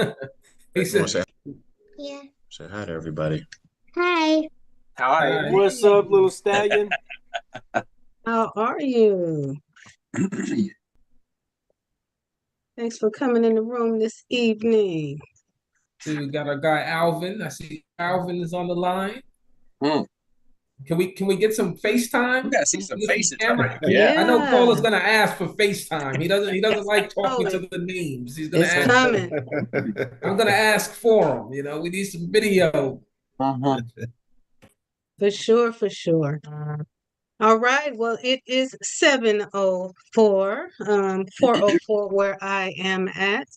He You want said, to Yeah. say hi to everybody? Hi. Hi, hi. what's up, little stallion? How are you? Thanks for coming in the room this evening. See, we got our guy Alvin. I see Alvin is on the line. Hmm. Can we get some FaceTime? We gotta see Can some we get some faces camera? already. Yeah. I know Paul Yeah, is gonna ask for FaceTime. He doesn't like talking to Chloe, the names. He's gonna it's ask. coming I'm gonna ask for him. We need some video. Uh-huh. for sure, for sure. All right, well, it is 7:04, 4:04 where I am at.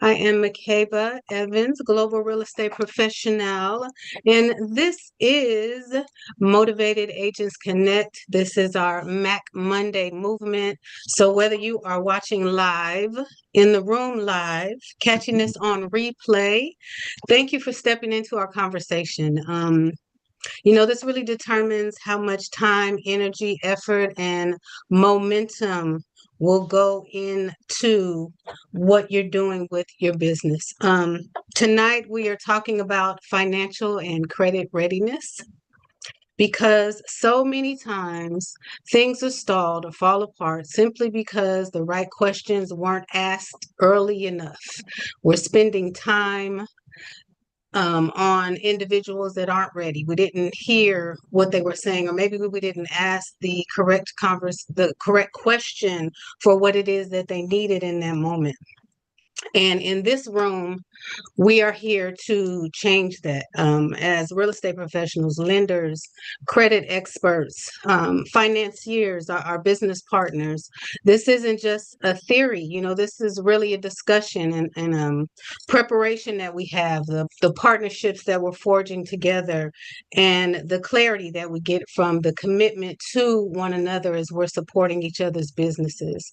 I am Makeba Evans, global real estate professional, and this is Motivated Agents Connect. This is our Mac Monday movement. So whether you are watching live, in the room live, catching this on replay, thank you for stepping into our conversation. This really determines how much time, energy, effort, and momentum will go into what you're doing with your business. Tonight, we are talking about financial and credit readiness because so many times things are stalled or fall apart simply because the right questions weren't asked early enough. We're spending time on individuals that aren't ready. We didn't hear what they were saying, or maybe we didn't ask the correct question for what it is that they needed in that moment. And in this room, we are here to change that as real estate professionals, lenders, credit experts, financiers, our business partners. This isn't just a theory, this is really a discussion and preparation that we have, the partnerships that we're forging together, and the clarity that we get from the commitment to one another as we're supporting each other's businesses.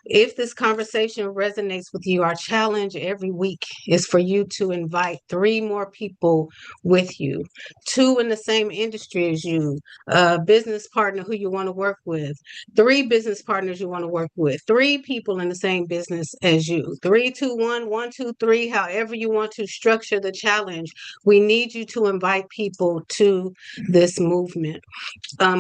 If this conversation resonates with you, our challenge every week is for you to invite three more people with you, two in the same industry as you, a business partner who you want to work with, three business partners you want to work with, three people in the same business as you, three, two, one, one, two, three, however you want to structure the challenge. We need you to invite people to this movement.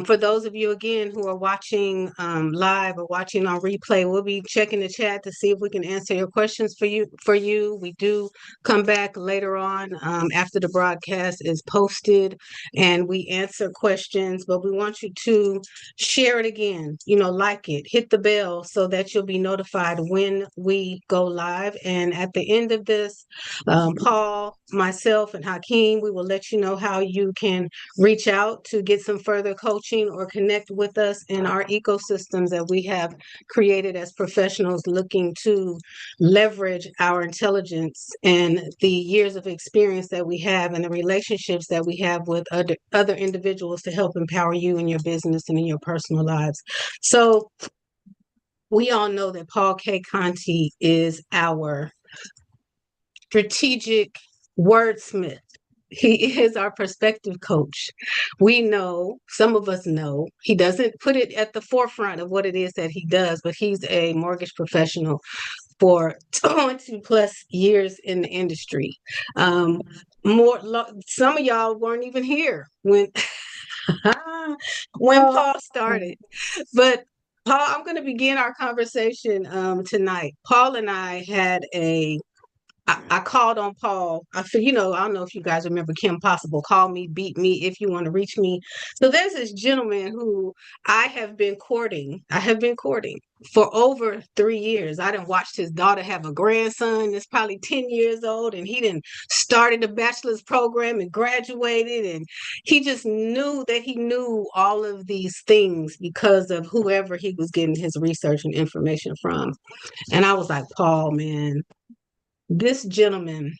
For those of you again who are watching live or watching on replay, we'll be checking the chat to see if we can answer your questions for you. We do come back later on after the broadcast is posted, and we answer questions. But we want you to share it again. Like it, hit the bell so that you'll be notified when we go live. And at the end of this, Paul, myself, and Hakeem, we will let you know how you can reach out to get some further coaching or connect with us in our ecosystems that we have created as professionals looking to leverage our intelligence and the years of experience that we have and the relationships that we have with other individuals to help empower you in your business and in your personal lives. So we all know that Paul K. Conti is our strategic wordsmith. He is our perspective coach. We know, some of us know, he doesn't put it at the forefront of what it is that he does, but he's a mortgage professional for 20 plus years in the industry. Some of y'all weren't even here when when Paul started. But Paul, I'm going to begin our conversation tonight. Paul and I had I called on Paul. I feel, I don't know if you guys remember Kim Possible. Call me, beat me if you want to reach me. So there's this gentleman who I have been courting. I have been courting for over 3 years. I done watched his daughter have a grandson that's probably 10 years old, and he done started a bachelor's program and graduated. And he just knew that he knew all of these things because of whoever he was getting his research and information from. And I was like, Paul, man, this gentleman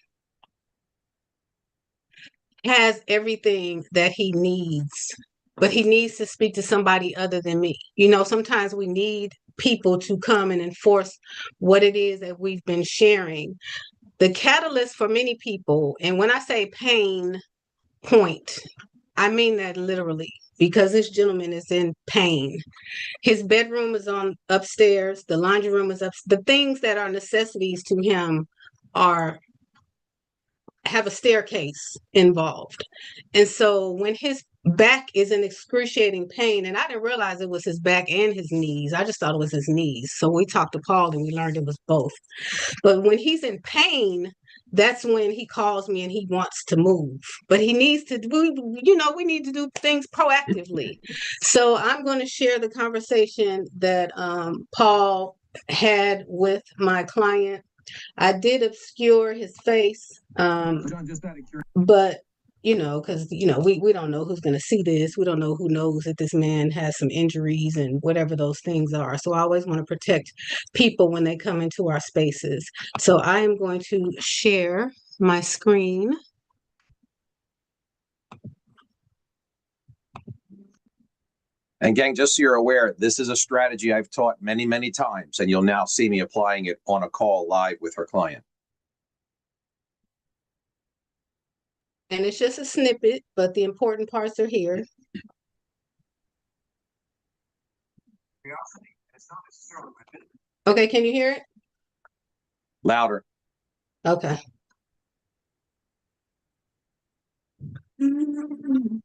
has everything that he needs, but he needs to speak to somebody other than me. Sometimes we need people to come and enforce what it is that we've been sharing. The catalyst for many people, and when I say pain point, I mean that literally because this gentleman is in pain. His bedroom is on upstairs, the laundry room is up. The things that are necessities to him are have a staircase involved. And so when his back is in excruciating pain, and I didn't realize it was his back and his knees. I just thought it was his knees. So we talked to Paul and we learned it was both. But when he's in pain, that's when he calls me and he wants to move. But he needs to do, we need to do things proactively. So I'm going to share the conversation that Paul had with my client. I did obscure his face, but because we don't know who's going to see this. We don't know who knows that this man has some injuries and whatever those things are. So I always want to protect people when they come into our spaces. So I am going to share my screen. And gang, just so you're aware, this is a strategy I've taught many, many times, and you'll now see me applying it on a call live with her client. And it's just a snippet, but the important parts are here. Okay, can you hear it? Louder. Okay. You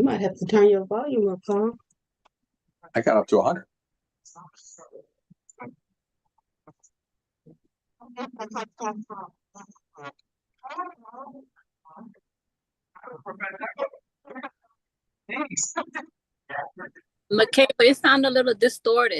might have to turn your volume up, Paul. I got up to 100. Makeba, it sounded a little distorted. But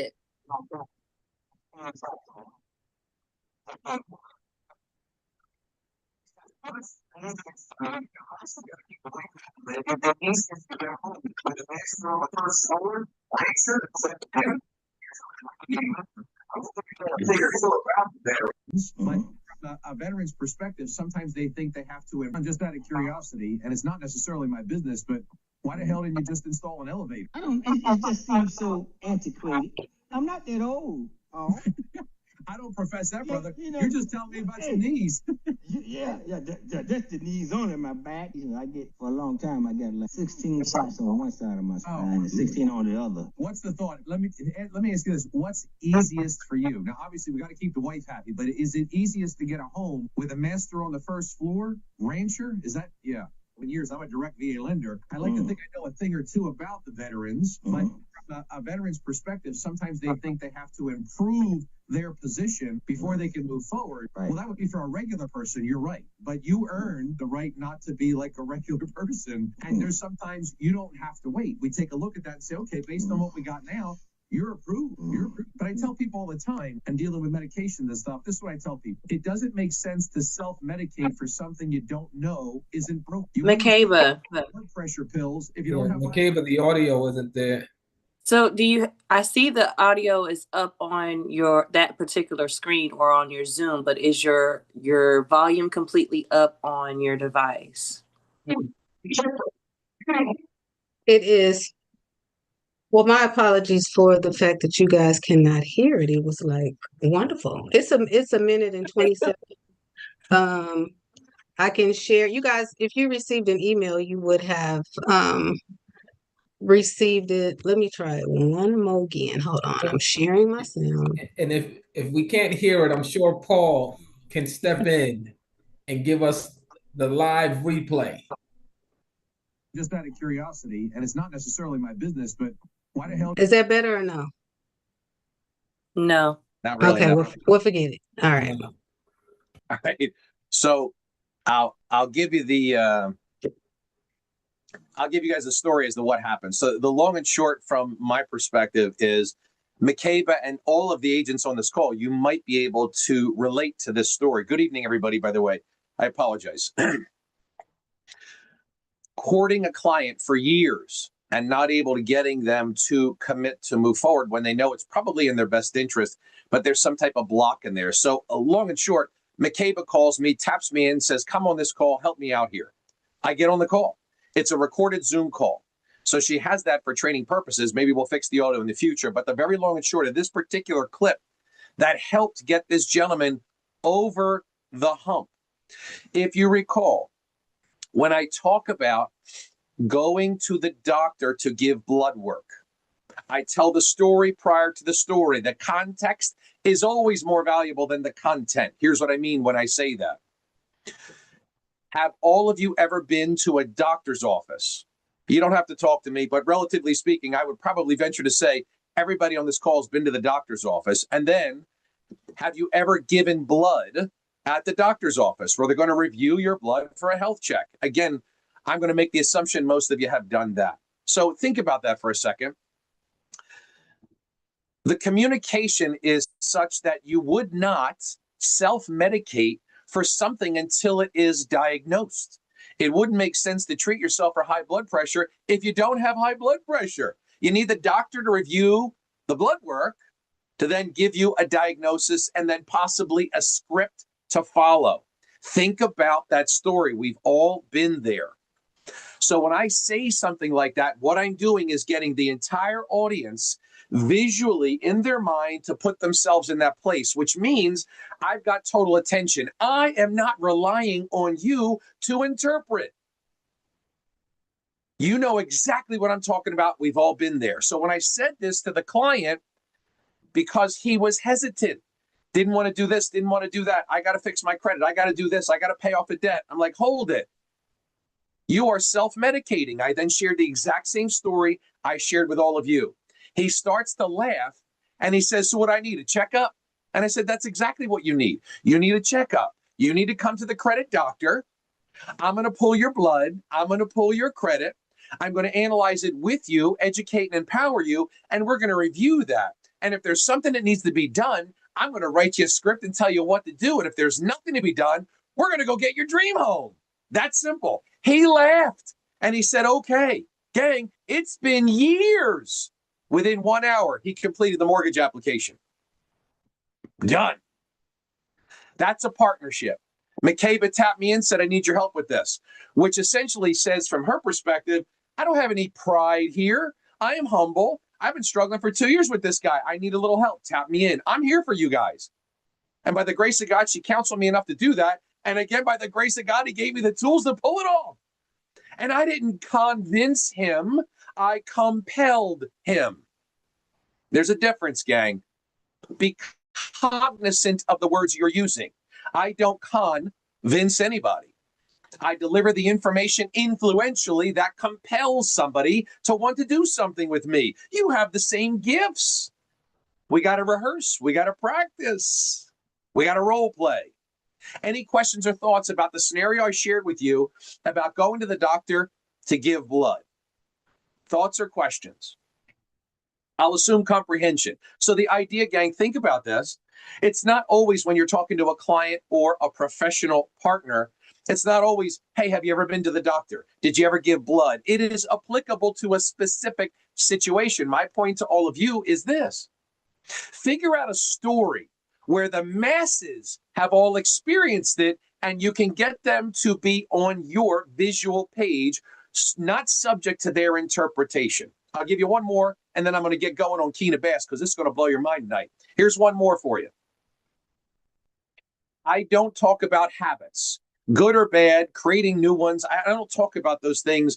from a veteran's perspective, sometimes they think they have to, just out of curiosity, and it's not necessarily my business, but why the hell didn't you just install an elevator? I don't, it just seems so antiquated. I'm not that old. Oh. I don't profess that, brother. You You're just telling me about your knees. That's the knees on in my back. I get, for a long time, I got like 16 shots on one side of my spine and 16 on the other. What's the thought? Let me ask you this. What's easiest for you? Now, obviously, we got to keep the wife happy, but is it easiest to get a home with a master on the first floor? Rancher? Is that, yeah. In years, I'm a direct VA lender. I like to think I know a thing or two about the veterans, but from a veteran's perspective, sometimes they think they have to improve their position before they can move forward. Right. Well, that would be for a regular person. You're right. But you earn the right not to be like a regular person. And there's sometimes you don't have to wait. We take a look at that and say, okay, based on what we got now, you're approved. You're approved. But I tell people all the time, and dealing with medication and stuff, this is what I tell people. It doesn't make sense to self-medicate for something you don't know isn't broken. Makeba. Blood pressure pills if you don't have Makeba, the audio isn't there. So I see the audio is up on that particular screen or on your Zoom, but is your volume completely up on your device? It is. Well, my apologies for the fact that you guys cannot hear it. It was like wonderful. It's a minute and 20 seconds. I can share. You guys, if you received an email, you would have received it. Let me try it one more again. Hold on. I'm sharing my sound. And if we can't hear it, I'm sure Paul can step in and give us the live replay. Just out of curiosity, and it's not necessarily my business, but why the hell is that better or no? No. Not really. Okay, no. we'll forget it. All right. All right. So I'll give you I'll give you guys a story as to what happened. So the long and short from my perspective is Makeba and all of the agents on this call, you might be able to relate to this story. Good evening, everybody, by the way. I apologize. Courting a client for years and not able to getting them to commit to move forward when they know it's probably in their best interest, but there's some type of block in there. So long and short, Makeba calls me, taps me in, says, come on this call, help me out here. I get on the call. It's a recorded Zoom call. So she has that for training purposes. Maybe we'll fix the audio in the future. But the very long and short of this particular clip that helped get this gentleman over the hump. If you recall, when I talk about going to the doctor to give blood work, I tell the story prior to the story. The context is always more valuable than the content. Here's what I mean when I say that. Have all of you ever been to a doctor's office? You don't have to talk to me, but relatively speaking, I would probably venture to say everybody on this call has been to the doctor's office. And then, have you ever given blood at the doctor's office where they're going to review your blood for a health check? Again, I'm going to make the assumption most of you have done that. So think about that for a second. The communication is such that you would not self-medicate for something until it is diagnosed. It wouldn't make sense to treat yourself for high blood pressure if you don't have high blood pressure. You need the doctor to review the blood work to then give you a diagnosis and then possibly a script to follow. Think about that story. We've all been there. So when I say something like that, what I'm doing is getting the entire audience visually in their mind to put themselves in that place, which means I've got total attention. I am not relying on you to interpret. You know exactly what I'm talking about. We've all been there. So when I said this to the client, because he was hesitant, didn't want to do this, didn't want to do that. I got to fix my credit. I got to do this. I got to pay off a debt. I'm like, hold it. You are self-medicating. I then shared the exact same story I shared with all of you. He starts to laugh and he says, so what I need, a checkup? And I said, that's exactly what you need. You need a checkup. You need to come to the credit doctor. I'm going to pull your blood. I'm going to pull your credit. I'm going to analyze it with you, educate and empower you, and we're going to review that. And if there's something that needs to be done, I'm going to write you a script and tell you what to do. And if there's nothing to be done, we're going to go get your dream home. That's simple. He laughed and he said, okay, gang, it's been years. Within 1 hour, he completed the mortgage application. Done. That's a partnership. Makeba tapped me in, said, I need your help with this, which essentially says from her perspective, I don't have any pride here. I am humble. I've been struggling for 2 years with this guy. I need a little help. Tap me in. I'm here for you guys. And by the grace of God, she counseled me enough to do that. And again, by the grace of God, he gave me the tools to pull it off. And I didn't convince him. I compelled him. There's a difference, gang. Be cognizant of the words you're using. I don't convince anybody. I deliver the information influentially that compels somebody to want to do something with me. You have the same gifts. We got to rehearse. We got to practice. We got to role play. Any questions or thoughts about the scenario I shared with you about going to the doctor to give blood? Thoughts or questions? I'll assume comprehension. So the idea, gang, think about this. It's not always when you're talking to a client or a professional partner, it's not always, hey, have you ever been to the doctor? Did you ever give blood? It is applicable to a specific situation. My point to all of you is this. Figure out a story where the masses have all experienced it and you can get them to be on your visual page, not subject to their interpretation. I'll give you one more, and then I'm going to get going on Kina Bass because this is going to blow your mind tonight. Here's one more for you. I don't talk about habits, good or bad, creating new ones. I don't talk about those things.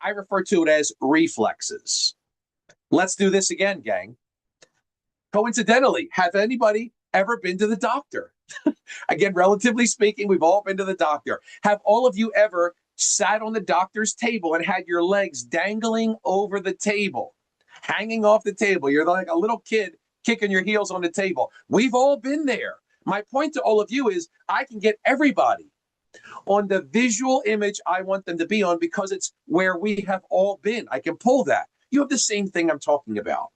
I refer to it as reflexes. Let's do this again, gang. Coincidentally, have anybody ever been to the doctor? Again, relatively speaking, we've all been to the doctor. Have all of you ever sat on the doctor's table and had your legs dangling over the table, hanging off the table? You're like a little kid kicking your heels on the table. We've all been there. My point to all of you is I can get everybody on the visual image I want them to be on because it's where we have all been. I can pull that. You have the same thing I'm talking about.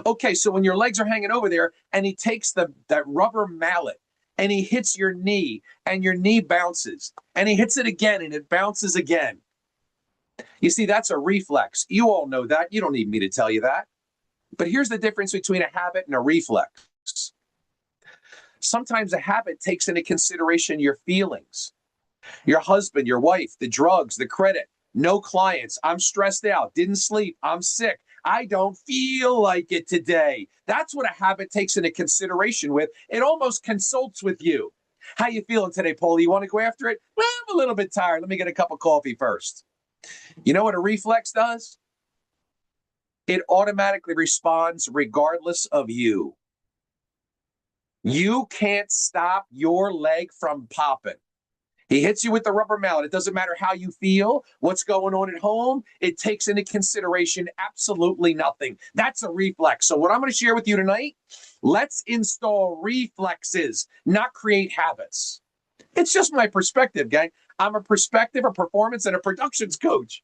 Okay, so when your legs are hanging over there and he takes that rubber mallet and he hits your knee and your knee bounces and he hits it again and it bounces again. You see, that's a reflex. You all know that. You don't need me to tell you that. But here's the difference between a habit and a reflex. Sometimes a habit takes into consideration your feelings, your husband, your wife, the drugs, the credit, no clients. I'm stressed out, didn't sleep, I'm sick. I don't feel like it today. That's what a habit takes into consideration with. It almost consults with you. How you feeling today, Paul? You want to go after it? Well, I'm a little bit tired. Let me get a cup of coffee first. You know what a reflex does? It automatically responds regardless of you. You can't stop your leg from popping. He hits you with the rubber mallet. It doesn't matter how you feel, what's going on at home. It takes into consideration absolutely nothing. That's a reflex. So what I'm going to share with you tonight, let's install reflexes, not create habits. It's just my perspective, gang. I'm a perspective, a performance, and a productions coach.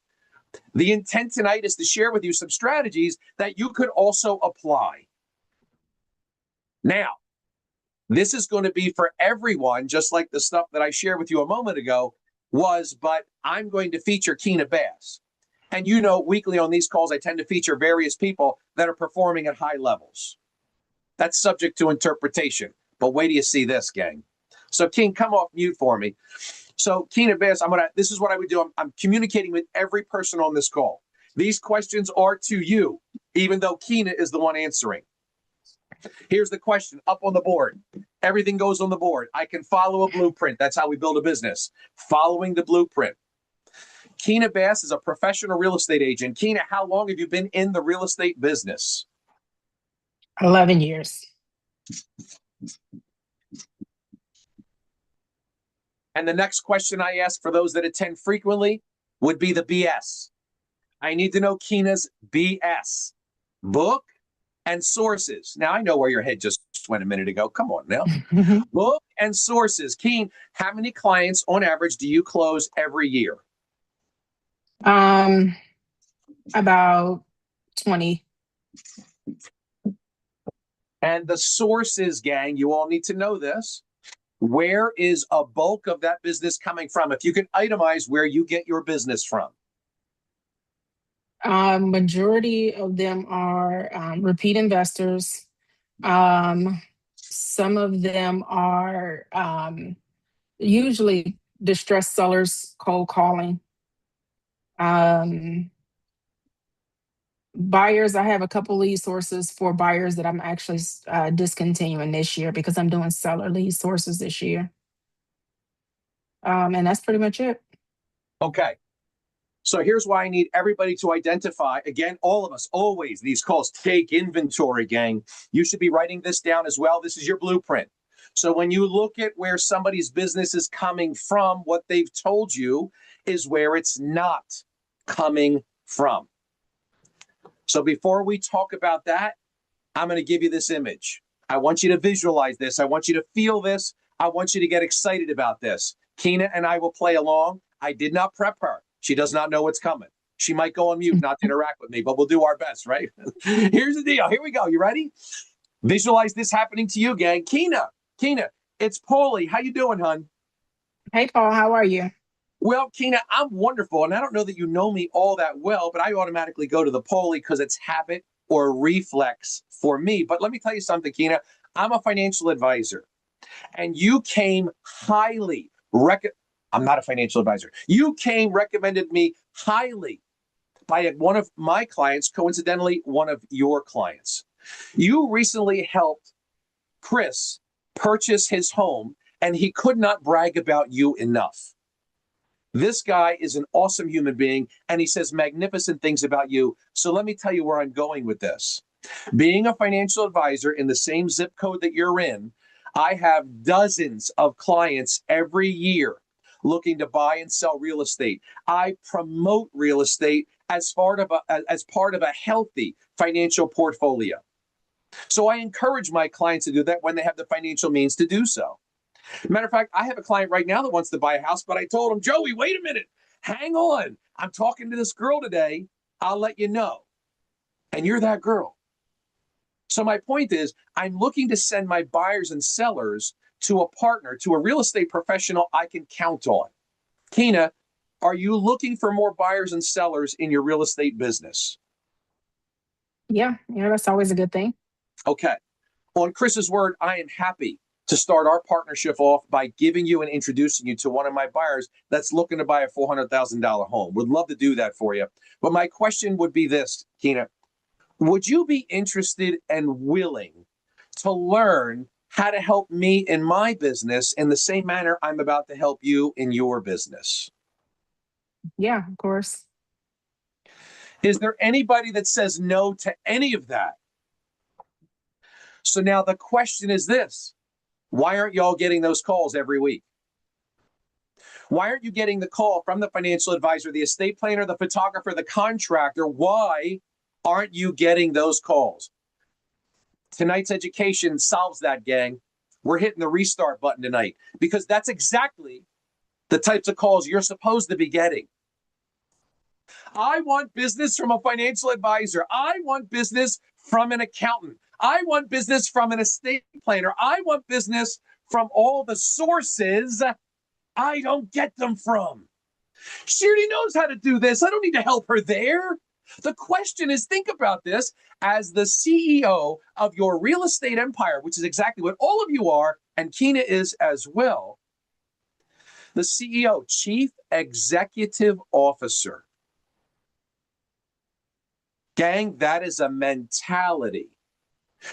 The intent tonight is to share with you some strategies that you could also apply. Now, this is going to be for everyone, just like the stuff that I shared with you a moment ago was, but I'm going to feature Keena Bass. And you know, weekly on these calls, I tend to feature various people that are performing at high levels. That's subject to interpretation. But wait till you see this, gang. So, Keen, come off mute for me. So, Keena Bass, this is what I would do. I'm communicating with every person on this call. These questions are to you, even though Keena is the one answering. Here's the question up on the board. Everything goes on the board. I can follow a blueprint. That's how we build a business. Following the blueprint. Keena Bass is a professional real estate agent. Keena, how long have you been in the real estate business? 11 years. And the next question I ask for those that attend frequently would be the BS. I need to know Keena's BS. Book and sources. Now, I know where your head just went a minute ago. Come on now. Book and sources. Keen, how many clients on average do you close every year? About 20. And the sources, gang, you all need to know this. Where is a bulk of that business coming from? If you can itemize where you get your business from. Majority of them are repeat investors. Some of them are usually distressed sellers, cold calling. Buyers, I have a couple lead sources for buyers that I'm actually discontinuing this year because I'm doing seller lead sources this year. And that's pretty much it. Okay. So here's why I need everybody to identify, again, all of us, always, these calls, take inventory, gang. You should be writing this down as well. This is your blueprint. So when you look at where somebody's business is coming from, what they've told you is where it's not coming from. So before we talk about that, I'm going to give you this image. I want you to visualize this. I want you to feel this. I want you to get excited about this. Keena and I will play along. I did not prep her. She does not know what's coming. She might go on mute not to interact with me, but we'll do our best, right? Here's the deal. Here we go. You ready? Visualize this happening to you, gang. Keena, it's Paulie. How you doing, hon? Hey, Paul, how are you? Well, Keena, I'm wonderful. And I don't know that you know me all that well, but I automatically go to the Paulie because it's habit or reflex for me. But let me tell you something, Keena. I'm a financial advisor. And you came highly I'm not a financial advisor. You recommended me highly by one of my clients, coincidentally, one of your clients. You recently helped Chris purchase his home, and he could not brag about you enough. This guy is an awesome human being, and he says magnificent things about you. So let me tell you where I'm going with this. Being a financial advisor in the same zip code that you're in, I have dozens of clients every year looking to buy and sell real estate. I promote real estate as part of a healthy financial portfolio. So I encourage my clients to do that when they have the financial means to do so. Matter of fact, I have a client right now that wants to buy a house, but I told him, Joey, wait a minute. Hang on. I'm talking to this girl today. I'll let you know. And you're that girl. So my point is, I'm looking to send my buyers and sellers to a partner, to a real estate professional I can count on. Keena, are you looking for more buyers and sellers in your real estate business? Yeah, that's always a good thing. Okay. On Chris's word, I am happy to start our partnership off by giving you and introducing you to one of my buyers that's looking to buy a $400,000 home. Would love to do that for you. But my question would be this, Keena. Would you be interested and willing to learn how to help me in my business in the same manner I'm about to help you in your business? Yeah, of course. Is there anybody that says no to any of that? So now the question is this. Why aren't y'all getting those calls every week? Why aren't you getting the call from the financial advisor, the estate planner, the photographer, the contractor? Why aren't you getting those calls? Tonight's education solves that, gang. We're hitting the restart button tonight because that's exactly the types of calls you're supposed to be getting. I want business from a financial advisor. I want business from an accountant. I want business from an estate planner. I want business from all the sources I don't get them from. She already knows how to do this. I don't need to help her there. The question is, think about this as the CEO of your real estate empire, which is exactly what all of you are, and Kina is as well. The CEO, Chief Executive Officer. Gang, that is a mentality.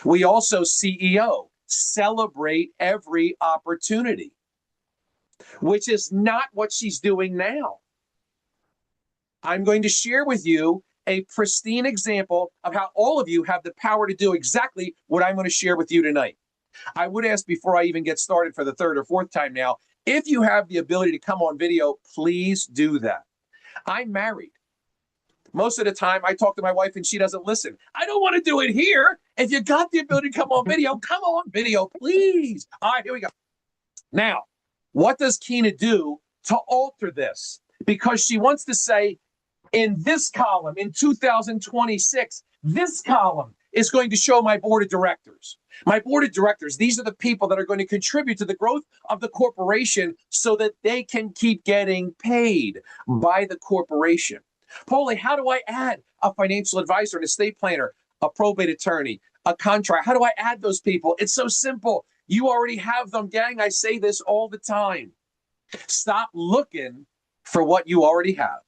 We also, CEO, celebrate every opportunity, which is not what she's doing now. I'm going to share with you a pristine example of how all of you have the power to do exactly what I'm going to share with you tonight. I would ask before I even get started for the third or fourth time now, if you have the ability to come on video, please do that. I'm married. Most of the time I talk to my wife and she doesn't listen. I don't want to do it here. If you got the ability to come on video, please. All right, here we go. Now, what does Kina do to alter this? Because she wants to say, in this column, in 2026, this column is going to show my board of directors. My board of directors, these are the people that are going to contribute to the growth of the corporation so that they can keep getting paid by the corporation. Paulie, how do I add a financial advisor, an estate planner, a probate attorney, a contract? How do I add those people? It's so simple. You already have them, gang. I say this all the time. Stop looking for what you already have.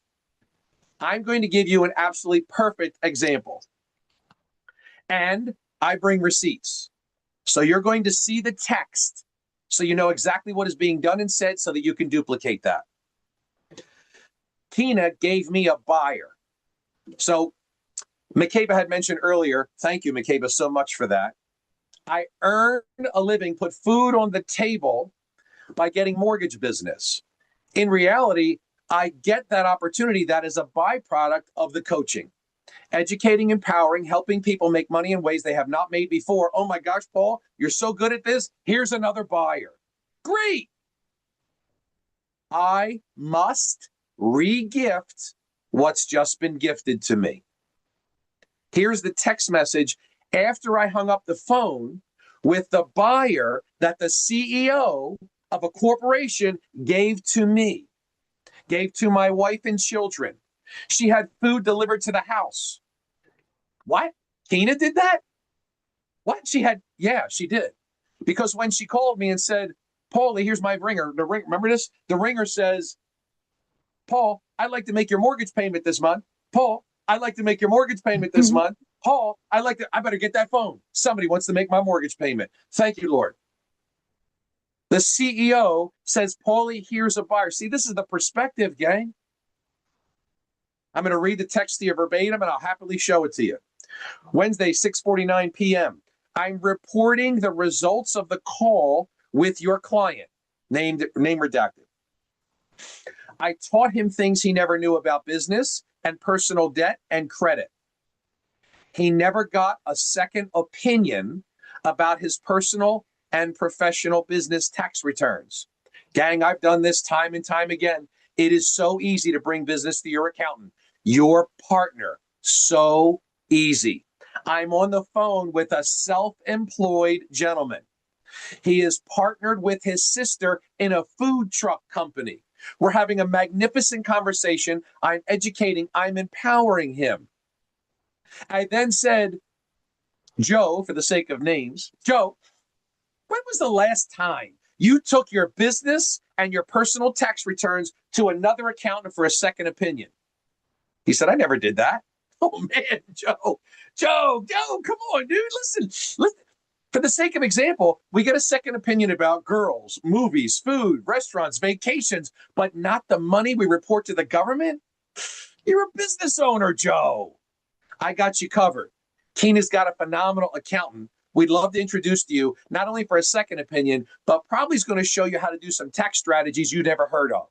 I'm going to give you an absolutely perfect example. And I bring receipts. So you're going to see the text so you know exactly what is being done and said so that you can duplicate that. Kina gave me a buyer. So Makeba had mentioned earlier, thank you, Makeba, so much for that. I earn a living, put food on the table by getting mortgage business. In reality, I get that opportunity that is a byproduct of the coaching. Educating, empowering, helping people make money in ways they have not made before. Oh my gosh, Paul, you're so good at this. Here's another buyer. Great. I must re-gift what's just been gifted to me. Here's the text message after I hung up the phone with the buyer that the CEO of a corporation gave to me, gave to my wife and children. She had food delivered to the house. What? Kina did that? What? She had, yeah, she did. Because when she called me and said, Paulie, here's my ringer. The ring, remember this? The ringer says, Paul, I'd like to make your mortgage payment this month. Paul, I'd like to make your mortgage payment this month. Paul, I better get that phone. Somebody wants to make my mortgage payment. Thank you, Lord. The CEO says, Paulie, here's a buyer. See, this is the perspective, gang. I'm going to read the text to you verbatim, and I'll happily show it to you. Wednesday, 6:49 p.m. I'm reporting the results of the call with your client, name redacted. I taught him things he never knew about business and personal debt and credit. He never got a second opinion about his personal and professional business tax returns. Gang, I've done this time and time again. It is so easy to bring business to your accountant, your partner. So easy. I'm on the phone with a self-employed gentleman. He is partnered with his sister in a food truck company. We're having a magnificent conversation. I'm educating, I'm empowering him. I then said, Joe, for the sake of names, Joe, when was the last time you took your business and your personal tax returns to another accountant for a second opinion? He said, I never did that. Oh man, Joe, come on, dude. Listen. For the sake of example, we get a second opinion about girls, movies, food, restaurants, vacations, but not the money we report to the government. You're a business owner, Joe. I got you covered. Kina's got a phenomenal accountant we'd love to introduce to you, not only for a second opinion, but probably is going to show you how to do some tax strategies you'd never heard of.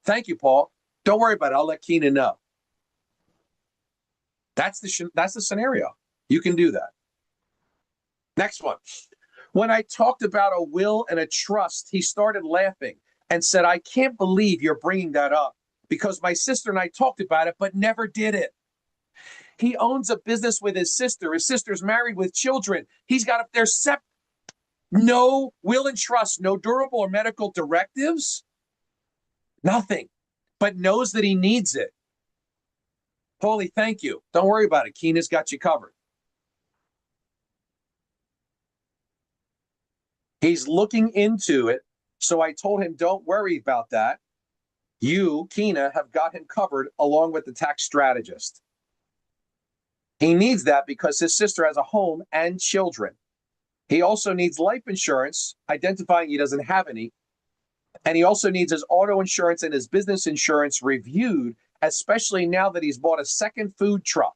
Thank you, Paul. Don't worry about it. I'll let Keenan know. That's the scenario. You can do that. Next one. When I talked about a will and a trust, he started laughing and said, I can't believe you're bringing that up because my sister and I talked about it, but never did it. He owns a business with his sister. His sister's married with children. He's got up there, no will and trust, no durable or medical directives, nothing, but knows that he needs it. Paulie, thank you. Don't worry about it. Keena's got you covered. He's looking into it. So I told him, don't worry about that. You, Keena, have got him covered along with the tax strategist. He needs that because his sister has a home and children. He also needs life insurance, identifying he doesn't have any. And he also needs his auto insurance and his business insurance reviewed, especially now that he's bought a second food truck.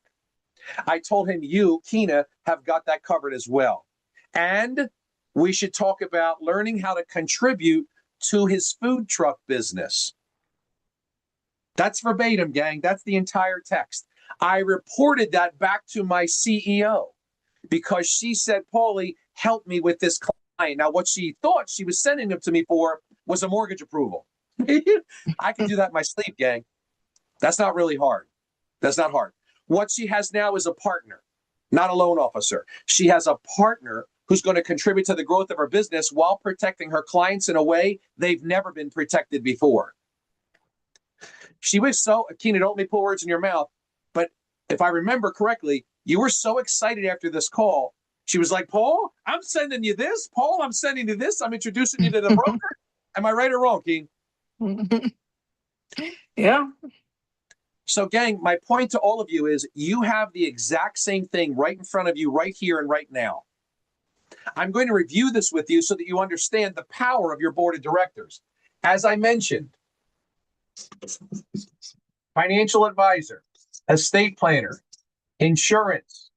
I told him, you, Keena, have got that covered as well. And we should talk about learning how to contribute to his food truck business. That's verbatim, gang. That's the entire text. I reported that back to my CEO because she said, Paulie, help me with this client. Now, what she thought she was sending him to me for was a mortgage approval. I can do that in my sleep, gang. That's not really hard. That's not hard. What she has now is a partner, not a loan officer. She has a partner who's going to contribute to the growth of her business while protecting her clients in a way they've never been protected before. She was so, Keena, don't let me put words in your mouth, but if I remember correctly, you were so excited after this call. She was like, Paul, I'm sending you this. Paul, I'm sending you this. I'm introducing you to the broker. Am I right or wrong, Keen? Yeah. So, gang, my point to all of you is you have the exact same thing right in front of you right here and right now. I'm going to review this with you so that you understand the power of your board of directors. As I mentioned, financial advisor, estate planner, insurance,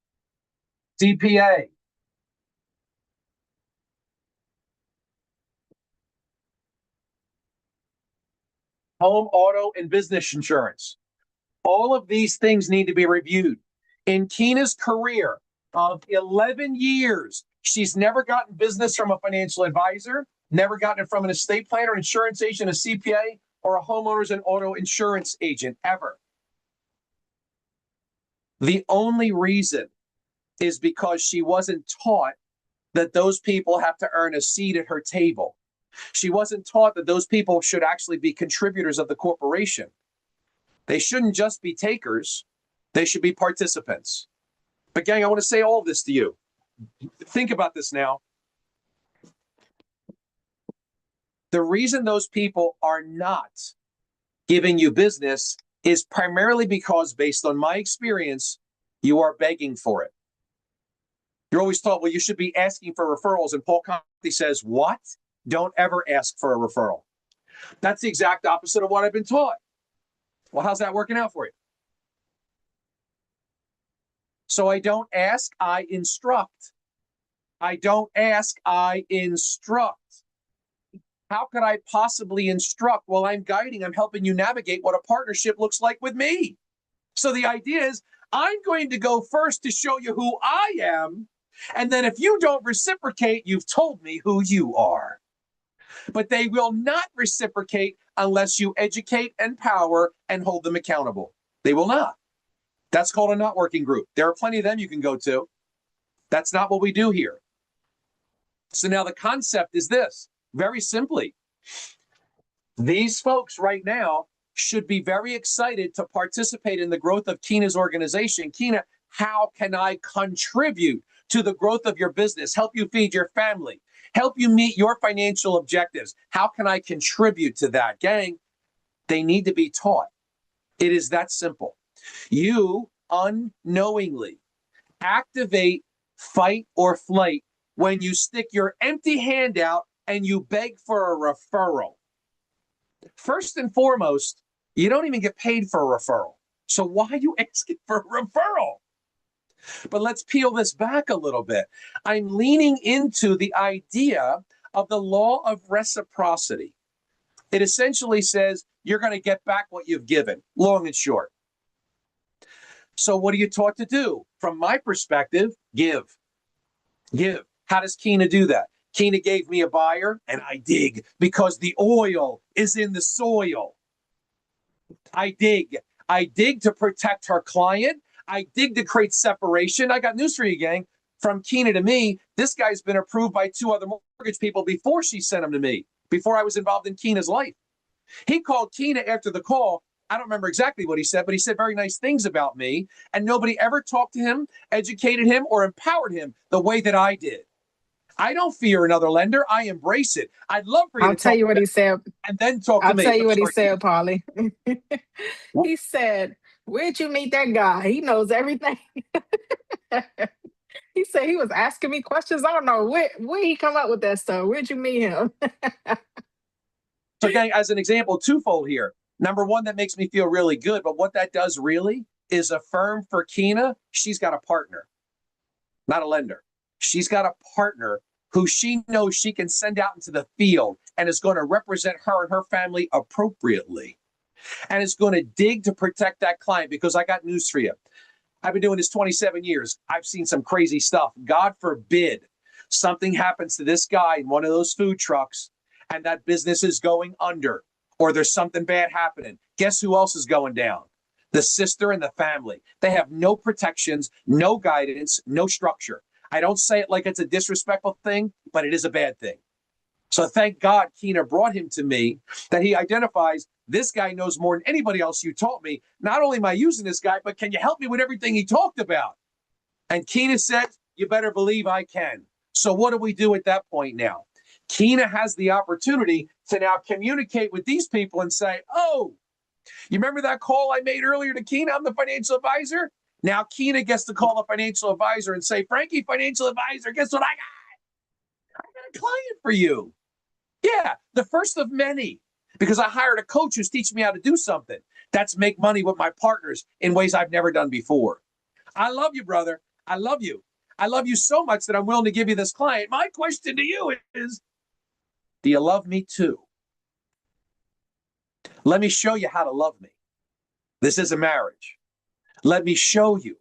CPA, home, auto, and business insurance. All of these things need to be reviewed. In Keena's career of 11 years, she's never gotten business from a financial advisor, never gotten it from an estate planner, insurance agent, a CPA, or a homeowner's and auto insurance agent, ever. The only reason is because she wasn't taught that those people have to earn a seat at her table. She wasn't taught that those people should actually be contributors of the corporation. They shouldn't just be takers. They should be participants. But gang, I want to say all this to you. Think about this now. The reason those people are not giving you business is primarily because, based on my experience, you are begging for it. You're always taught, well, you should be asking for referrals. And Paul Conte says, what? Don't ever ask for a referral. That's the exact opposite of what I've been taught. Well, how's that working out for you? So I don't ask, I instruct. I don't ask, I instruct. How could I possibly instruct? Well, I'm guiding, I'm helping you navigate what a partnership looks like with me. So the idea is, I'm going to go first to show you who I am. And then if you don't reciprocate, you've told me who you are. But they will not reciprocate unless you educate, empower, and hold them accountable. They will not. That's called a not working group. There are plenty of them you can go to. That's not what we do here. So now the concept is this, very simply. These folks right now should be very excited to participate in the growth of Keena's organization. Keena, how can I contribute to the growth of your business, help you feed your family, help you meet your financial objectives? How can I contribute to that? Gang, they need to be taught. It is that simple. You unknowingly activate fight or flight when you stick your empty hand out and you beg for a referral. First and foremost, you don't even get paid for a referral. So why are you asking for a referral? But let's peel this back a little bit. I'm leaning into the idea of the law of reciprocity. It essentially says you're going to get back what you've given, long and short. So what are you taught to do? From my perspective, give. Give. How does Keena do that? Keena gave me a buyer, and I dig because the oil is in the soil. I dig. I dig to protect her client. I dig to create separation. I got news for you, gang. From Keena to me, this guy's been approved by 2 other mortgage people before she sent him to me, before I was involved in Keena's life. He called Keena after the call. I don't remember exactly what he said, but he said very nice things about me. And nobody ever talked to him, educated him, or empowered him the way that I did. I don't fear another lender. I embrace it. I'd love for you I'll to tell you what he said. and then talk to I'll me. tell you I'm what he sorry. said, Polly. He said, "Where'd you meet that guy? He knows everything." He said he was asking me questions. I don't know where he come up with that stuff. Where'd you meet him? So, gang, as an example, twofold here. Number one, that makes me feel really good. But what that does really is affirm for Keena, she's got a partner, not a lender. She's got a partner who she knows she can send out into the field and is going to represent her and her family appropriately and is going to dig to protect that client. Because I got news for you. I've been doing this 27 years. I've seen some crazy stuff. God forbid something happens to this guy in one of those food trucks and that business is going under, or there's something bad happening. Guess who else is going down? The sister and the family. They have no protections, no guidance, no structure. I don't say it like it's a disrespectful thing, but it is a bad thing. So thank God Keena brought him to me, that he identifies this guy knows more than anybody else you taught me. Not only am I using this guy, but can you help me with everything he talked about? And Keena said, you better believe I can. So what do we do at that point now? Keena has the opportunity to now communicate with these people and say, oh, you remember that call I made earlier to Keena? I'm the financial advisor. Now Keena gets to call a financial advisor and say, Frankie, financial advisor, guess what I got? I got a client for you. Yeah, the first of many, because I hired a coach who's teaching me how to do something. That's make money with my partners in ways I've never done before. I love you, brother. I love you. I love you so much that I'm willing to give you this client. My question to you is, do you love me too? Let me show you how to love me. This is a marriage. Let me show you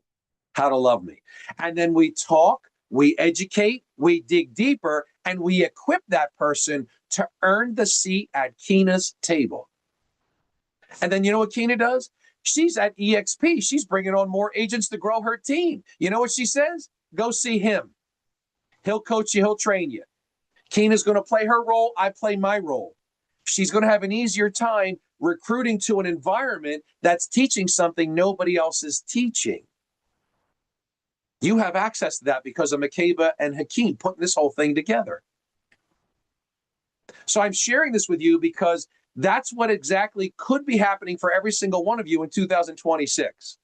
how to love me. And then we talk, we educate, we dig deeper, and we equip that person to earn the seat at Keena's table. And then you know what Keena does? She's at EXP. She's bringing on more agents to grow her team. You know what she says? Go see him. He'll coach you. He'll train you. Keena's going to play her role. I play my role. She's going to have an easier time recruiting to an environment that's teaching something nobody else is teaching. You have access to that because of Makeba and Hakeem putting this whole thing together. So I'm sharing this with you because that's what exactly could be happening for every single one of you in 2026.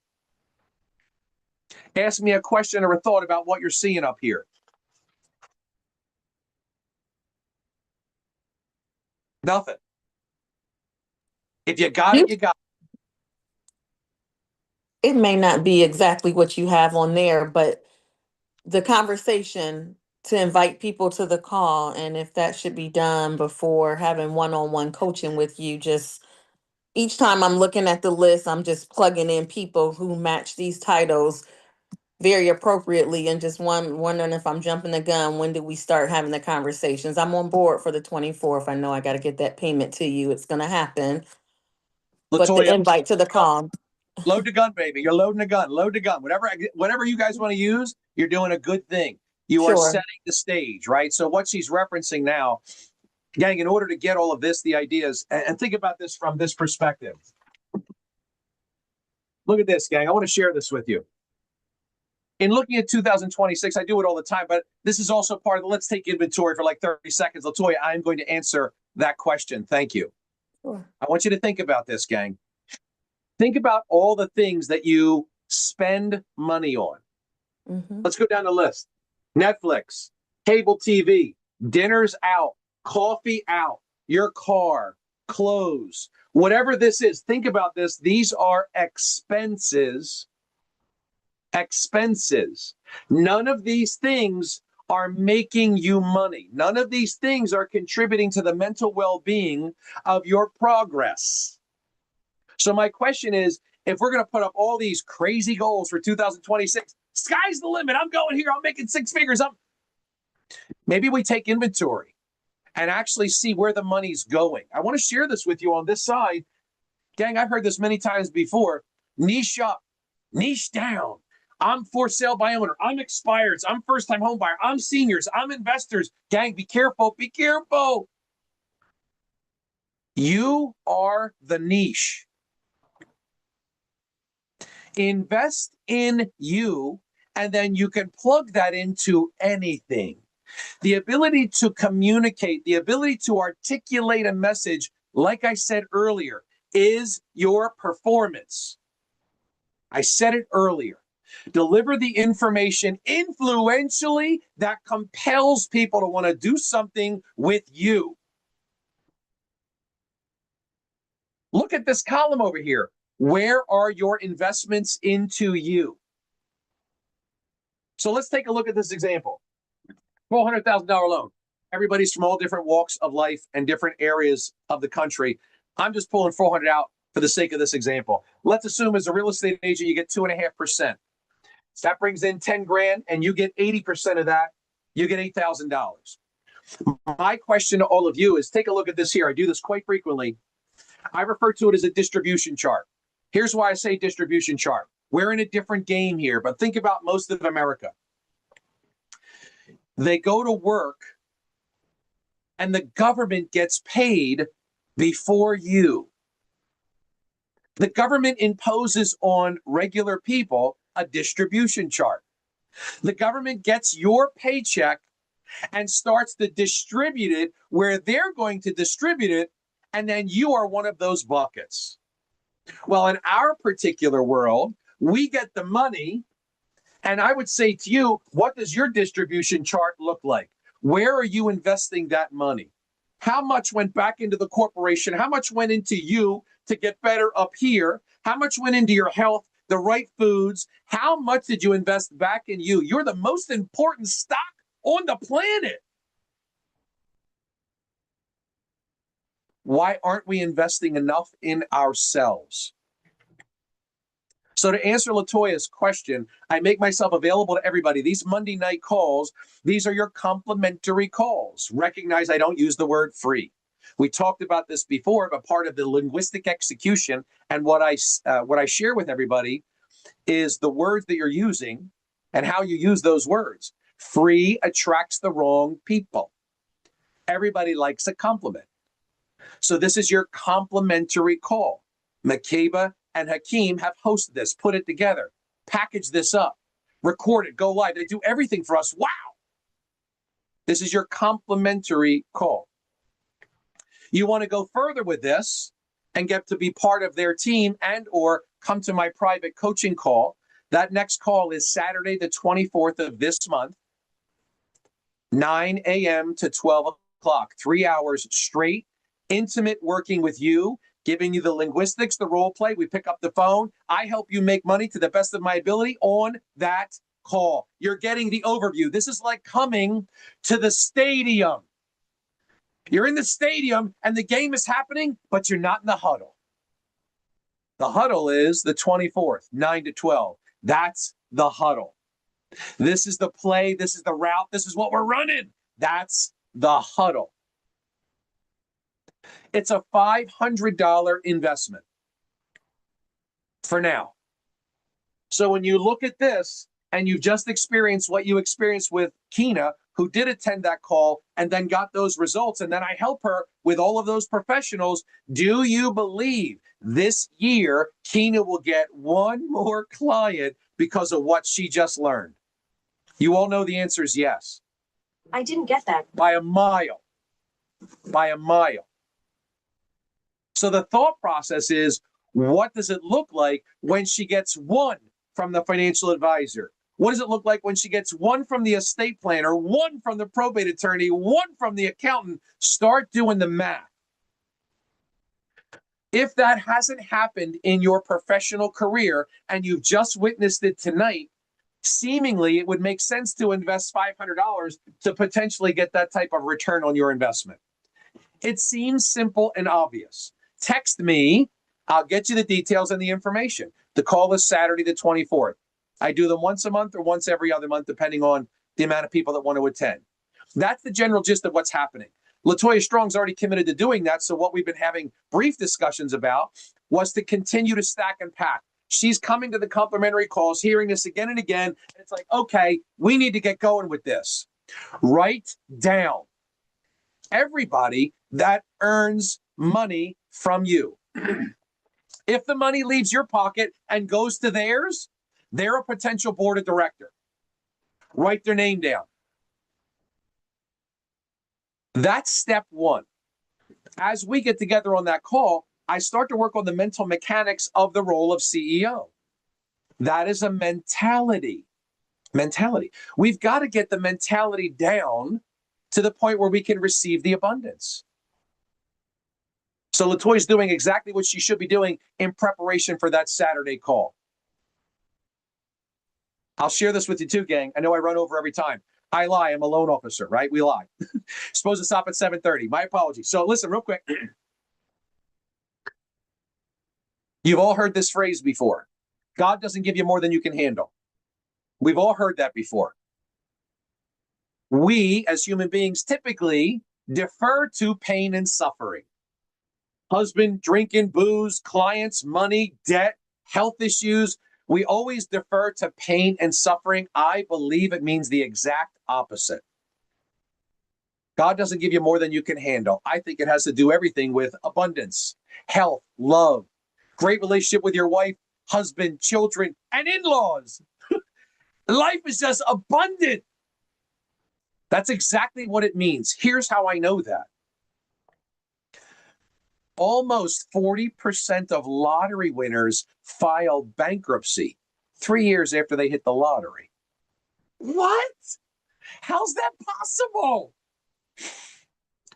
Ask me a question or a thought about what you're seeing up here. Nothing. If you got it, you got it. It may not be exactly what you have on there, but the conversation to invite people to the call, and if that should be done before having one-on-one coaching with you, just each time I'm looking at the list, I'm just plugging in people who match these titles very appropriately and just wondering if I'm jumping the gun. When do we start having the conversations? I'm on board for the 24th. I know I got to get that payment to you. It's going to happen. But the Latoya, invite to the call. load the gun, baby. You're loading the gun. Load the gun. Whatever you guys want to use, you're doing a good thing. You are Sure. setting the stage, right? So what she's referencing now, gang, in order to get all of this, the ideas, and think about this from this perspective. Look at this, gang. I want to share this with you. In looking at 2026, I do it all the time, but this is also part of the let's take inventory for like 30 seconds. Latoya, I'm going to answer that question. Thank you. Sure. I want you to think about this, gang. Think about all the things that you spend money on. Mm-hmm. Let's go down the list. Netflix, cable TV, dinners out, coffee out, your car, clothes, whatever this is. Think about this. These are expenses expenses. None of these things are making you money. None of these things are contributing to the mental well-being of your progress. So my question is, if we're going to put up all these crazy goals for 2026, sky's the limit. I'm going here. I'm making six figures. Maybe we take inventory and actually see where the money's going. I want to share this with you on this side. Gang, I've heard this many times before. Niche up, niche down. I'm for sale by owner. I'm expireds. I'm first-time home buyer. I'm seniors. I'm investors. Gang, be careful. Be careful. You are the niche. Invest in you, and then you can plug that into anything. The ability to communicate, the ability to articulate a message, like I said earlier, is your performance. I said it earlier. Deliver the information influentially that compels people to want to do something with you. Look at this column over here. Where are your investments into you? So let's take a look at this example. $400,000 loan. Everybody's from all different walks of life and different areas of the country. I'm just pulling 400 out for the sake of this example. Let's assume as a real estate agent, you get 2.5%. So that brings in 10 grand and you get 80% of that. You get $8,000. My question to all of you is take a look at this here. I do this quite frequently. I refer to it as a distribution chart. Here's why I say distribution chart. We're in a different game here, but think about most of America. They go to work and the government gets paid before you. The government imposes on regular people a distribution chart. The government gets your paycheck and starts to distribute it where they're going to distribute it, and then you are one of those buckets. Well, in our particular world, we get the money, and I would say to you, what does your distribution chart look like? Where are you investing that money? How much went back into the corporation? How much went into you to get better up here? How much went into your health, the right foods? How much did you invest back in you? You're the most important stock on the planet. Why aren't we investing enough in ourselves? So to answer LaToya's question, I make myself available to everybody. These Monday night calls, these are your complimentary calls. Recognize I don't use the word free. We talked about this before, but part of the linguistic execution and what I share with everybody is the words that you're using and how you use those words. Free attracts the wrong people. Everybody likes a compliment. So this is your complimentary call. Makeba and Hakeem have hosted this, put it together, package this up, record it, go live. They do everything for us. Wow. This is your complimentary call. You want to go further with this and get to be part of their team and or come to my private coaching call. That next call is Saturday, the 24th of this month, 9 a.m. to 12 o'clock, 3 hours straight, intimate working with you, giving you the linguistics, the role play. We pick up the phone. I help you make money to the best of my ability on that call. You're getting the overview. This is like coming to the stadium. You're in the stadium and the game is happening, but you're not in the huddle. The huddle is the 24th, 9 to 12. That's the huddle. This is the play. This is the route. This is what we're running. That's the huddle. It's a $500 investment for now. So when you look at this and you've just experienced what you experienced with Kina, who did attend that call and then got those results, and then I help her with all of those professionals, do you believe this year Kina will get one more client because of what she just learned? You all know the answer is yes. I didn't get that. By a mile. By a mile. So the thought process is, what does it look like when she gets one from the financial advisor? What does it look like when she gets one from the estate planner, one from the probate attorney, one from the accountant? Start doing the math. If that hasn't happened in your professional career and you've just witnessed it tonight, Seemingly, it would make sense to invest $500 to potentially get that type of return on your investment. It seems simple and obvious. Text me. I'll get you the details and the information. The call is Saturday the 24th. I do them once a month or once every other month, depending on the amount of people that want to attend. That's the general gist of what's happening. LaToya Strong's already committed to doing that. So what we've been having brief discussions about was to continue to stack and pack. She's coming to the complimentary calls, hearing this again and again. And it's like, okay, we need to get going with this. Write down everybody that earns money from you. If the money leaves your pocket and goes to theirs, they're a potential board of director. Write their name down. That's step one. As we get together on that call, I start to work on the mental mechanics of the role of CEO. That is a mentality. We've got to get the mentality down to the point where we can receive the abundance. So LaToya's doing exactly what she should be doing in preparation for that Saturday call. I'll share this with you too, gang. I know I run over every time. I lie. I'm a loan officer, right? We lie. Supposed to stop at 7:30. My apologies. So listen real quick. You've all heard this phrase before. God doesn't give you more than you can handle. We've all heard that before. We, as human beings, typically defer to pain and suffering. Husband, drinking, booze, clients, money, debt, health issues. We always defer to pain and suffering. I believe it means the exact opposite. God doesn't give you more than you can handle. I think it has to do everything with abundance, health, love, great relationship with your wife, husband, children, and in-laws. Life is just abundant. That's exactly what it means. Here's how I know that. Almost 40% of lottery winners file bankruptcy 3 years after they hit the lottery. What? How's that possible?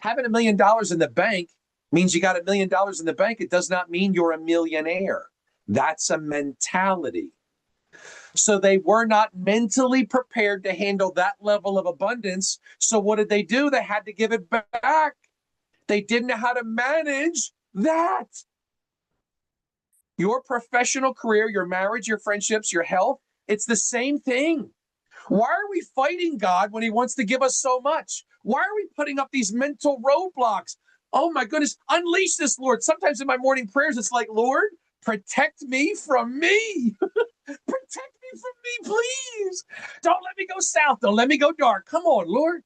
Having $1 million in the bank means you got $1 million in the bank. It does not mean you're a millionaire. That's a mentality. So they were not mentally prepared to handle that level of abundance. So what did they do? They had to give it back. They didn't know how to manage that. Your professional career, your marriage, your friendships, your health, it's the same thing. Why are we fighting God when he wants to give us so much? Why are we putting up these mental roadblocks? Oh my goodness, unleash this, Lord. Sometimes in my morning prayers, it's like, Lord, protect me from me. Protect me from me, please. Don't let me go south. Don't let me go dark. Come on, Lord.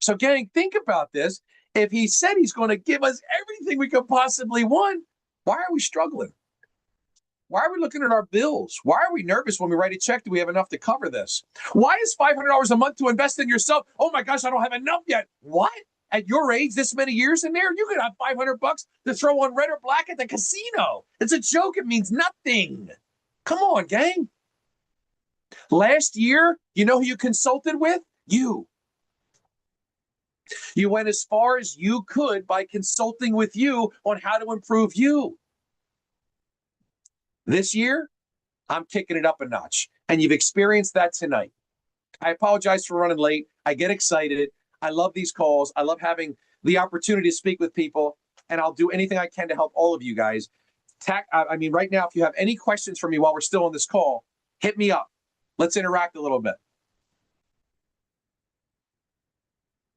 So gang, think about this. If he said he's going to give us everything we could possibly want, why are we struggling? Why are we looking at our bills? Why are we nervous when we write a check? Do we have enough to cover this? Why is $500 a month to invest in yourself? Oh my gosh, I don't have enough yet. What? At your age, this many years in there, you could have $500 to throw on red or black at the casino. It's a joke. It means nothing. Come on, gang. Last year, you know who you consulted with? You. You went as far as you could by consulting with you on how to improve you. This year, I'm kicking it up a notch, and you've experienced that tonight. I apologize for running late. I get excited. I love these calls. I love having the opportunity to speak with people, and I'll do anything I can to help all of you guys. Right now, if you have any questions for me while we're still on this call, hit me up. Let's interact a little bit.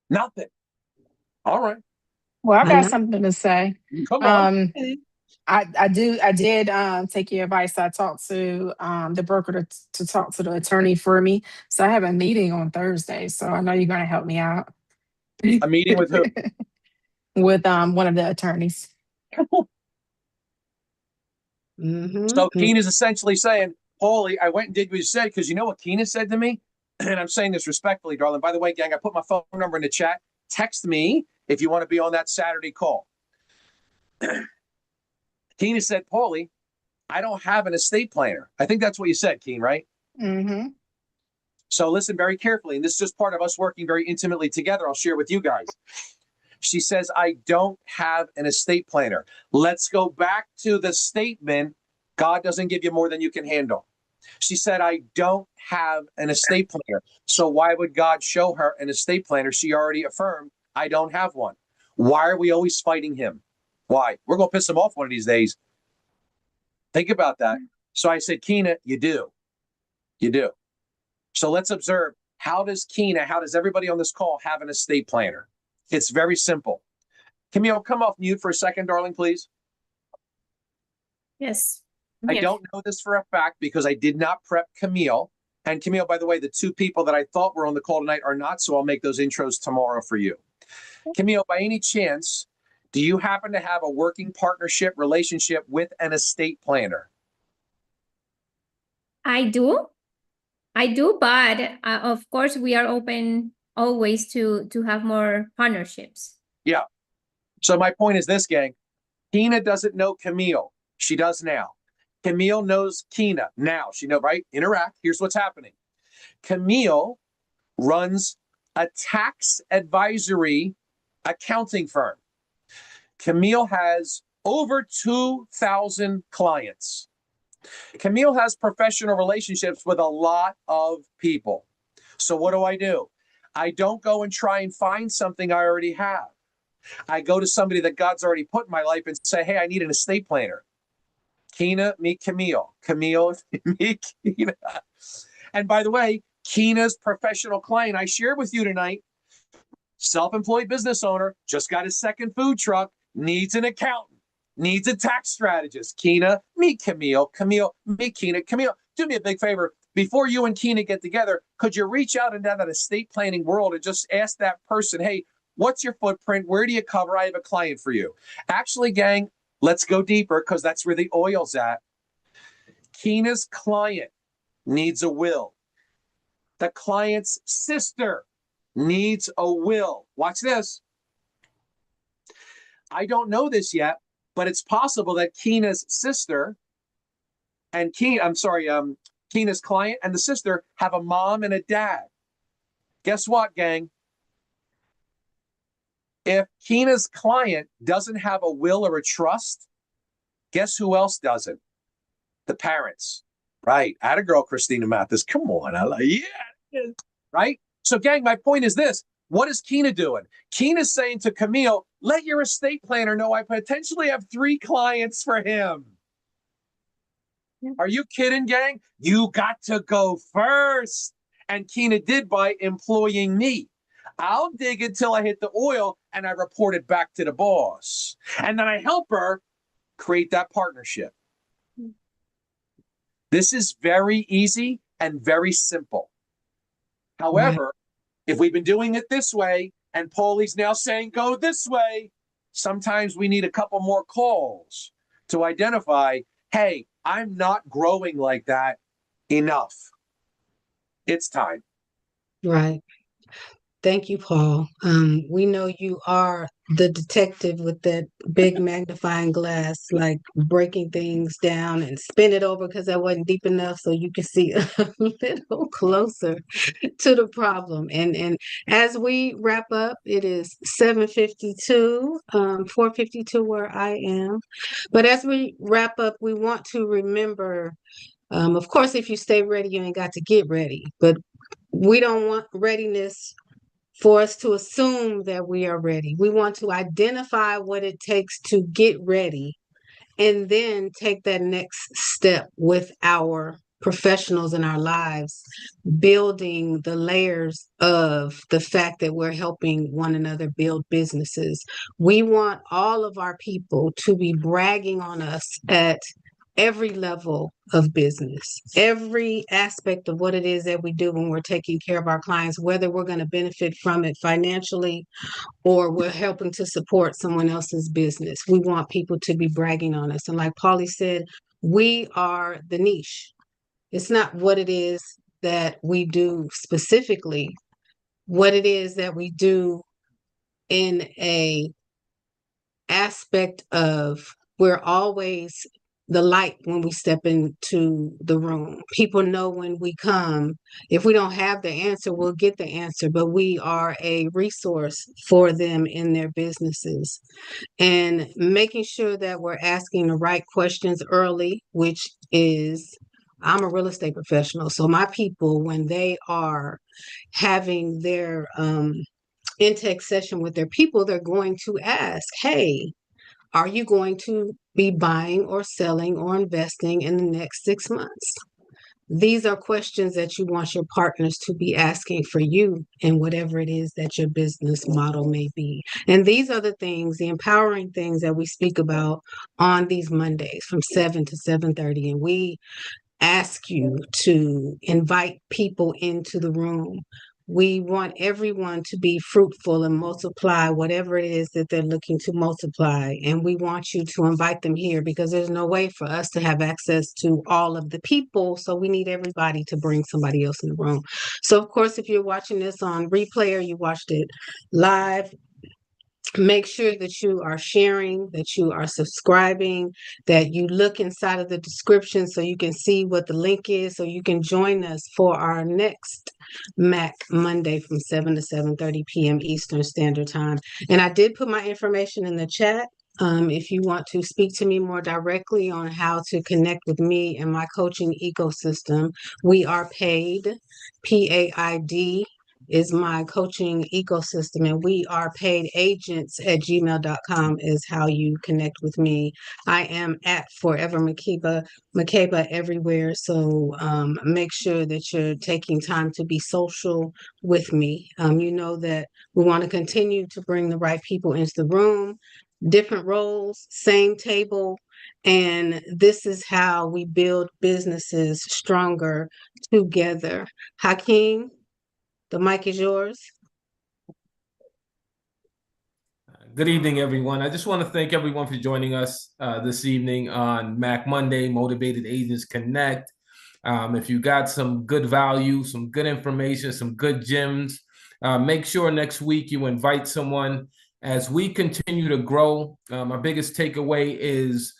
Nothing. All right. Well, I got something to say. Come on. I did take your advice. I talked to the broker to talk to the attorney for me. So I have a meeting on Thursday. So I know you're going to help me out. A meeting with who? With one of the attorneys. So Keen is essentially saying, Paulie, I went and did what you said, because you know what Keen said to me? And I'm saying this respectfully, darling. By the way, gang, I put my phone number in the chat. Text me if you want to be on that Saturday call. Keen said, Paulie, I don't have an estate planner. I think that's what you said, Keen, right? Mm-hmm. So listen very carefully. And this is just part of us working very intimately together. I'll share with you guys. She says, I don't have an estate planner. Let's go back to the statement, God doesn't give you more than you can handle. She said, I don't have an estate planner. So why would God show her an estate planner? She already affirmed, I don't have one. Why are we always fighting him? Why? We're going to piss him off one of these days. Think about that. So I said, Keena, you do. You do. So let's observe, how does everybody on this call have an estate planner? It's very simple. Camille, come off mute for a second, darling, please. Yes. I don't know this for a fact because I did not prep Camille. And Camille, by the way, the two people that I thought were on the call tonight are not, so I'll make those intros tomorrow for you. Camille, by any chance, do you happen to have a working partnership relationship with an estate planner? I do, but of course we are open always to have more partnerships. Yeah. So my point is this, gang. Keena doesn't know Camille. She does now. Camille knows Keena now. She knows, right? Interact. Here's what's happening. Camille runs a tax advisory accounting firm. Camille has over 2,000 clients. Camille has professional relationships with a lot of people. So what do? I don't go and try and find something I already have. I go to somebody that God's already put in my life and say, hey, I need an estate planner. Keena, meet Camille. Camille, meet Keena. And by the way, Keena's professional client I shared with you tonight, self-employed business owner, just got his second food truck, needs an accountant, needs a tax strategist. Keena, meet Camille. Camille, meet Keena. Camille, do me a big favor. Before you and Keena get together, could you reach out into that estate planning world and just ask that person, hey, what's your footprint? Where do you cover? I have a client for you. Actually, gang, let's go deeper because that's where the oil's at. Keena's client needs a will. The client's sister needs a will. Watch this. I don't know this yet, but it's possible that Keena's sister and Keena's client and the sister have a mom and a dad. Guess what, gang? If Keena's client doesn't have a will or a trust, guess who else doesn't? The parents. Right. Atta girl, Christina Mathis. Come on. I like, yeah. Right? So, gang, my point is this. What is Keena doing? Keena's saying to Camille, let your estate planner know I potentially have 3 clients for him. Are you kidding, gang? You got to go first. And Keena did by employing me. I'll dig until I hit the oil and I report it back to the boss. And then I help her create that partnership. This is very easy and very simple. However, if we've been doing it this way and Paulie's now saying go this way, sometimes we need a couple more calls to identify, hey, I'm not growing like that enough. It's time. Right. Thank you, Paul. We know you are the detective with that big magnifying glass, like breaking things down and spin it over because that wasn't deep enough so you can see a little closer to the problem. And as we wrap up, it is 7:52, 4:52 where I am. But as we wrap up, we want to remember, of course, if you stay ready, you ain't got to get ready. But we don't want readiness for us to assume that we are ready. We want to identify what it takes to get ready and then take that next step with our professionals in our lives, building the layers of the fact that we're helping one another build businesses. We want all of our people to be bragging on us at every level of business, every aspect of what it is that we do when we're taking care of our clients, whether we're going to benefit from it financially or we're helping to support someone else's business. We want people to be bragging on us. And like Paulie said, we are the niche. It's not what it is that we do specifically, what it is that we do in a aspect of we're always the light when we step into the room. People know when we come. If we don't have the answer, we'll get the answer, but we are a resource for them in their businesses. And making sure that we're asking the right questions early, which is I'm a real estate professional. So my people, when they are having their intake session with their people, they're going to ask, hey, are you going to be buying or selling or investing in the next 6 months? These are questions that you want your partners to be asking for you and whatever it is that your business model may be. And these are the things, the empowering things that we speak about on these Mondays from 7 to 7:30. And we ask you to invite people into the room. We want everyone to be fruitful and multiply whatever it is that they're looking to multiply. And we want you to invite them here because there's no way for us to have access to all of the people. So we need everybody to bring somebody else in the room. So, of course, if you're watching this on replay or you watched it live, make sure that you are sharing, that you are subscribing, that you look inside of the description so you can see what the link is, so you can join us for our next MAC Monday from 7 to 7:30 p.m. Eastern Standard Time. And I did put my information in the chat. If you want to speak to me more directly on how to connect with me and my coaching ecosystem, we are paid, PAID is my coaching ecosystem, and we are paid agents at gmail.com is how you connect with me. I am at Forever Makeba everywhere. So make sure that you're taking time to be social with me. You know that we want to continue to bring the right people into the room, different roles, same table. And this is how we build businesses stronger together. Hakeem, the mic is yours. Good evening, everyone. I just want to thank everyone for joining us this evening on Mac Monday, Motivated Agents Connect. If you got some good value, some good information, some good gems, make sure next week you invite someone. As we continue to grow, our biggest takeaway is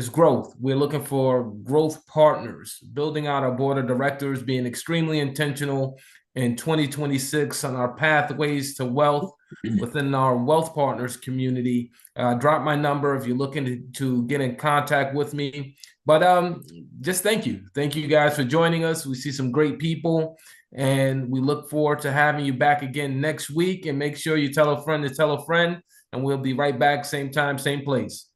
growth. We're looking for growth partners, building out our board of directors, being extremely intentional in 2026 on our pathways to wealth within our wealth partners community. Drop my number if you're looking to get in contact with me. But just thank you. Thank you guys for joining us. We see some great people, and we look forward to having you back again next week. And make sure you tell a friend to tell a friend, and we'll be right back, same time, same place.